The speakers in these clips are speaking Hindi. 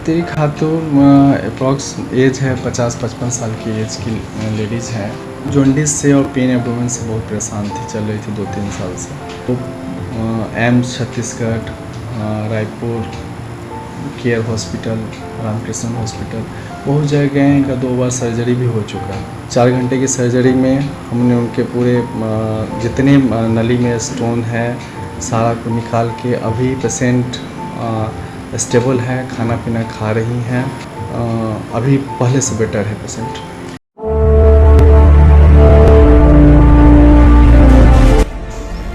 तेरी खातून अप्रॉक्स एज है 50-55 साल की एज की लेडीज़ है। जॉन्डिस से और पेन एब्डोमेन से बहुत परेशान थी, चल रही थी 2-3 साल से। तो AIIMS Chhattisgarh, Raipur care hospital, Ramakrishna hospital, बहुत जगह गए। इनका 2 बार सर्जरी भी हो चुका है। 4 घंटे की सर्जरी में हमने उनके पूरे जितने नली में स्टोन है सारा को निकाल के अभी पेशेंट स्टेबल है, खाना पीना खा रही हैं। अभी पहले से बेटर है पेशेंट।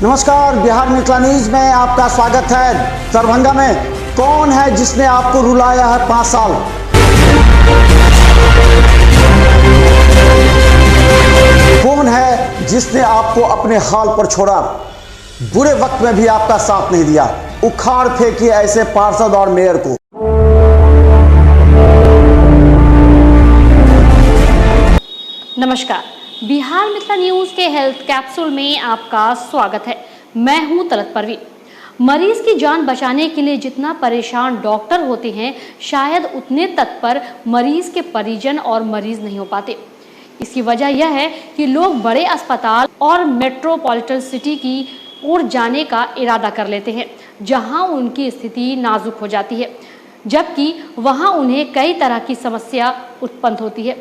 नमस्कार, बिहार मिथिला न्यूज में आपका स्वागत है। दरभंगा में कौन है जिसने आपको रुलाया है 5 साल? कौन है जिसने आपको अपने हाल पर छोड़ा? बुरे वक्त में भी आपका साथ नहीं दिया। उखाड़ फेंकिए ऐसे पार्षद और मेयर को। नमस्कार, बिहार मिथिला न्यूज के हेल्थ कैप्सूल में आपका स्वागत है। मैं हूं तलत परवीन। मरीज की जान बचाने के लिए जितना परेशान डॉक्टर होते हैं, शायद उतने तत्पर मरीज के परिजन और मरीज नहीं हो पाते। इसकी वजह यह है कि लोग बड़े अस्पताल और मेट्रोपॉलिटन सिटी की ओर जाने का इरादा कर लेते हैं, जहां उनकी स्थिति नाजुक हो जाती है, जबकि वहां उन्हें कई तरह की समस्या उत्पन्न होती है।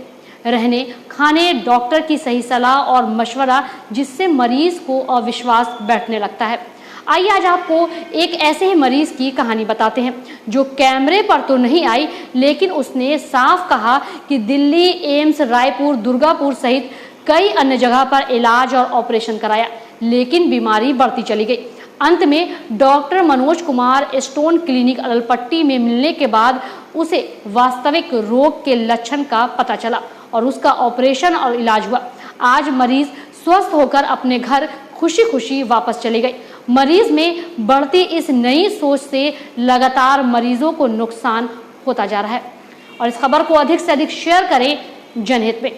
रहने, खाने, डॉक्टर की सही सलाह और मशवरा, जिससे मरीज को अविश्वास बैठने लगता है। आइए आज आपको एक ऐसे ही मरीज की कहानी बताते हैं जो कैमरे पर तो नहीं आई, लेकिन उसने साफ कहा कि दिल्ली, एम्स, रायपुर, दुर्गापुर सहित कई अन्य जगह पर इलाज और ऑपरेशन कराया, लेकिन बीमारी बढ़ती चली गई। अंत में doctor Manoj Kumar stone clinic Alapatti में मिलने के बाद उसे वास्तविक रोग के लक्षण का पता चला और उसका ऑपरेशन और इलाज हुआ। आज मरीज स्वस्थ होकर अपने घर खुशी खुशी वापस चले गए। मरीज में बढ़ती इस नई सोच से लगातार मरीजों को नुकसान होता जा रहा है। और इस खबर को अधिक से अधिक शेयर करें जनहित में।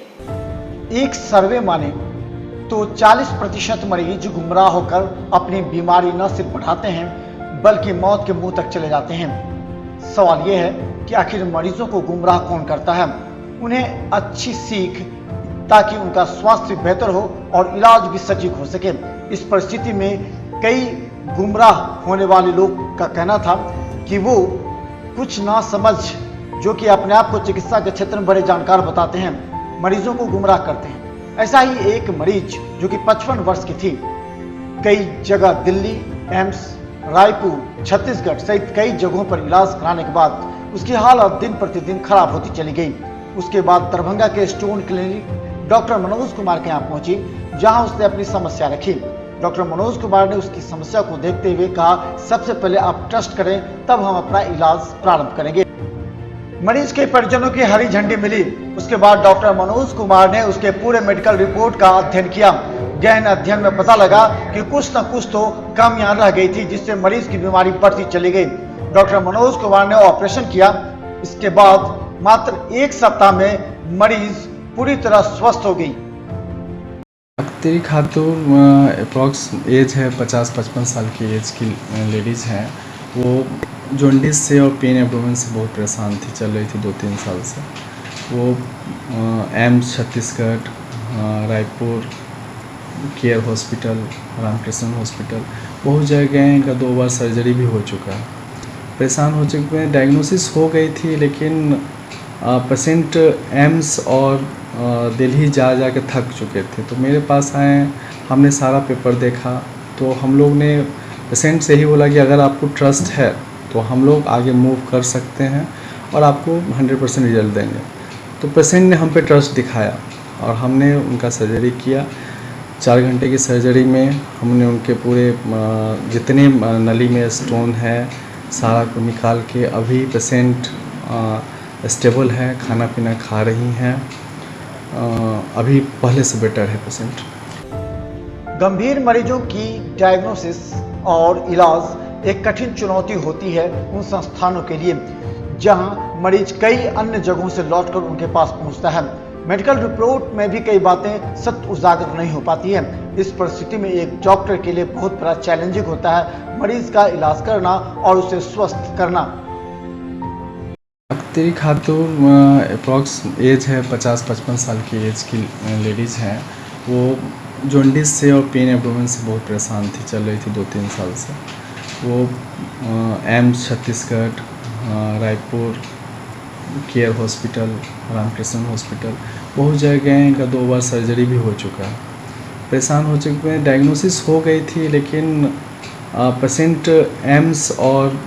एक सर्वे माने तो 40% मरीज गुमराह होकर अपनी बीमारी न सिर्फ बढ़ाते हैं बल्कि मौत के मुंह तक चले जाते हैं। सवाल यह है कि आखिर मरीजों को गुमराह कौन करता है? उन्हें अच्छी सीख ताकि उनका स्वास्थ्य बेहतर हो और इलाज भी सटीक हो सके। इस परिस्थिति में कई गुमराह होने वाले लोग का कहना था कि वो कुछ ना समझ, जो कि अपने आप को चिकित्सा के क्षेत्र में बड़े जानकार बताते हैं, मरीजों को गुमराह करते हैं। ऐसा ही एक मरीज जो कि 55 वर्ष की थी, कई जगह दिल्ली, एम्स, रायपुर, छत्तीसगढ़ सहित कई जगहों पर इलाज कराने के बाद उसकी हालत दिन प्रतिदिन खराब होती चली गई। उसके बाद दरभंगा के stone clinic doctor Manoj Kumar के यहाँ पहुंची, जहां उसने अपनी समस्या रखी। डॉक्टर मनोज कुमार ने उसकी समस्या को देखते हुए कहा, सबसे पहले आप ट्रस्ट करें, तब हम अपना इलाज प्रारंभ करेंगे। मरीज के परिजनों की हरी झंडी मिली। उसके बाद डॉक्टर मनोज कुमार ने उसके पूरे मेडिकल रिपोर्ट का अध्ययन किया। गहन अध्ययन में पता लगा कि कुछ न कुछ तो कमियां रह गई थी, जिससे मरीज की बीमारी बढ़ती चली गई। डॉक्टर मनोज कुमार ने ऑपरेशन किया। इसके बाद मात्र 1 सप्ताह में मरीज पूरी तरह स्वस्थ हो गई। तेरी खातून अप्रॉक्स एज है 50-55 साल की एज की लेडीज़ है। वो जॉन्डिस से और पेन एब्डोमेन से बहुत परेशान थी, चल रही थी 2-3 साल से। वो AIIMS Chhattisgarh, Raipur care hospital, Ramakrishna hospital, बहुत जगह गए। इनका 2 बार सर्जरी भी हो चुका है। परेशान हो चुके हैं। डायग्नोसिस हो गई थी, लेकिन पेशेंट एम्स और दिल्ली जा के थक चुके थे। तो मेरे पास आए, हमने सारा पेपर देखा, तो हम लोग ने पेशेंट से ही बोला कि अगर आपको ट्रस्ट है तो हम लोग आगे मूव कर सकते हैं और आपको 100% रिजल्ट देंगे। तो पेशेंट ने हम पे ट्रस्ट दिखाया और हमने उनका सर्जरी किया। 4 घंटे की सर्जरी में हमने उनके पूरे जितने नली में स्टोन है सारा को निकाल के अभी पेशेंट स्टेबल है, खाना पीना खा रही हैं। अभी पहले से बेटर है पेशेंट। गंभीर मरीजों की डायग्नोसिस और इलाज एक कठिन चुनौती होती है उन संस्थानों के लिए जहां मरीज कई अन्य जगहों से लौटकर उनके पास पहुंचता है। मेडिकल रिपोर्ट में भी कई बातें सत्य उजागर नहीं हो पाती हैं। इस परिस्थिति में एक डॉक्टर के लिए बहुत बड़ा चैलेंजिंग होता है मरीज का इलाज करना और उसे स्वस्थ करना। अख्तरी खातून अप्रॉक्स एज है 50-55 साल की एज की लेडीज़ हैं। वो जॉन्डिस से और पेन एब्डोमेन से बहुत परेशान थी, चल रही थी 2-3 साल से। वो AIIMS Chhattisgarh, Raipur care hospital, Ramakrishna hospital बहुत जगह गए। इनका 2 बार सर्जरी भी हो चुका है। परेशान हो चुके हैं, डायग्नोसिस हो गई थी, लेकिन पेशेंट एम्स और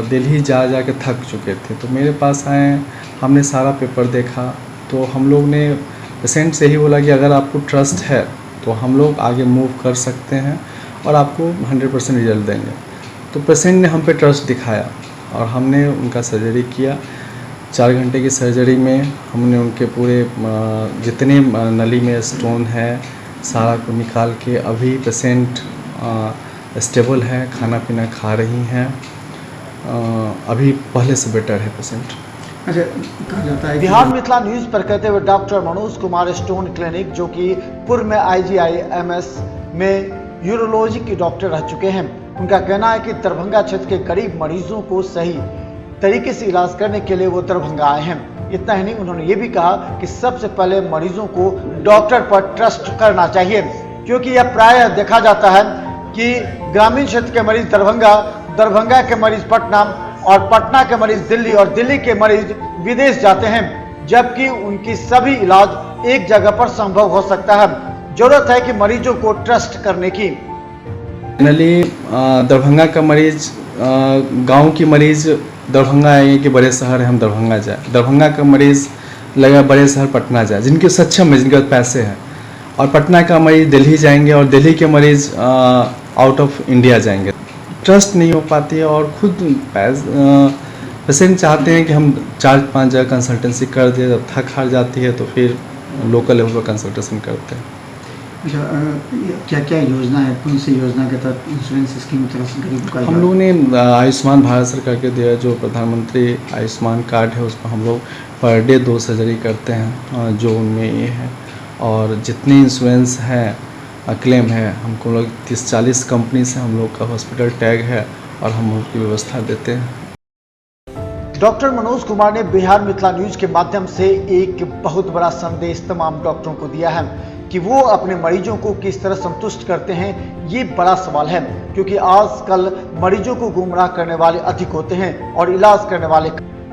दिल्ली जा के थक चुके थे। तो मेरे पास आए, हमने सारा पेपर देखा, तो हम लोग ने पेशेंट से ही बोला कि अगर आपको ट्रस्ट है तो हम लोग आगे मूव कर सकते हैं और आपको 100% रिजल्ट देंगे। तो पेशेंट ने हम पे ट्रस्ट दिखाया और हमने उनका सर्जरी किया। 4 घंटे की सर्जरी में हमने उनके पूरे जितने नली में स्टोन है सारा को निकाल के अभी पेशेंट स्टेबल है, खाना पीना खा रही हैं। अभी पहले से बेटर है पेशेंट। अच्छा, कहा जाता है बिहार मिथिला न्यूज पर कहते हुए doctor Manoj Kumar stone clinic, जो कि पूर्व में IGIMS में यूरोलॉजी के डॉक्टर रह चुके हैं, उनका कहना है कि दरभंगा क्षेत्र के गरीब मरीजों को सही तरीके से इलाज करने के लिए वो दरभंगा आए हैं। इतना ही नहीं, उन्होंने ये भी कहा कि सबसे पहले मरीजों को डॉक्टर पर ट्रस्ट करना चाहिए, क्योंकि यह प्रायः देखा जाता है कि ग्रामीण क्षेत्र के मरीज दरभंगा, दरभंगा के मरीज पटना और पटना के मरीज दिल्ली और दिल्ली के मरीज विदेश जाते हैं, जबकि उनकी सभी इलाज एक जगह पर संभव हो सकता है। जरूरत है कि मरीजों को ट्रस्ट करने की। फाइनली दरभंगा का मरीज, गांव की मरीज दरभंगा आएंगे कि बड़े शहर है हम दरभंगा जाए, दरभंगा का मरीज लगा बड़े शहर पटना जाए, जिनके सक्षम है, जिनके पास पैसे हैं, और पटना का मरीज दिल्ली जाएंगे और दिल्ली के मरीज आउट ऑफ इंडिया जाएंगे। ट्रस्ट नहीं हो पाती है और खुद पेशेंट चाहते हैं कि हम 4-5 जगह कंसल्टेंसी कर दें, जब थक हार जाती है तो फिर लोकल लेवल पर कंसल्टेशन करते हैं। अच्छा, क्या क्या योजना है, कौन सी योजना के तहत इंश्योरेंस स्कीम गरीब का? हम लोगों ने आयुष्मान भारत सरकार के दिया जो प्रधानमंत्री आयुष्मान कार्ड है, उसमें हम लोग पर डे 2 सर्जरी करते हैं, जो उनमें ये है। और जितनी इंश्योरेंस है क्लेम है, हमको लोग 30-40 कंपनी से हम लोग का हॉस्पिटल टैग है और हम उसकी व्यवस्था देते हैं। डॉक्टर मनोज कुमार ने बिहार मिथिला न्यूज के माध्यम से एक बहुत बड़ा संदेश तमाम डॉक्टरों को दिया है कि वो अपने मरीजों को किस तरह संतुष्ट करते हैं। ये बड़ा सवाल है, क्योंकि आजकल मरीजों को गुमराह करने वाले अधिक होते हैं और इलाज करने वाले।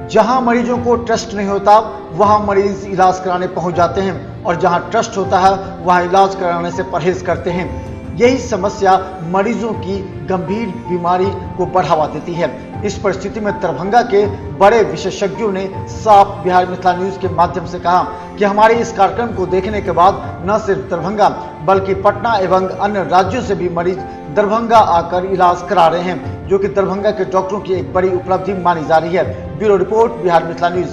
जहां मरीजों को ट्रस्ट नहीं होता वहां मरीज इलाज कराने पहुंच जाते हैं, और जहां ट्रस्ट होता है वहां इलाज कराने से परहेज करते हैं। यही समस्या मरीजों की गंभीर बीमारी को बढ़ावा देती है। इस परिस्थिति में दरभंगा के बड़े विशेषज्ञों ने साफ बिहार मिथिला न्यूज के माध्यम से कहा कि हमारे इस कार्यक्रम को देखने के बाद न सिर्फ दरभंगा बल्कि पटना एवं अन्य राज्यों से भी मरीज दरभंगा आकर इलाज करा रहे हैं, जो कि दरभंगा के डॉक्टरों की एक बड़ी उपलब्धि मानी जा रही है। Bureau report, Bihar Mithila news.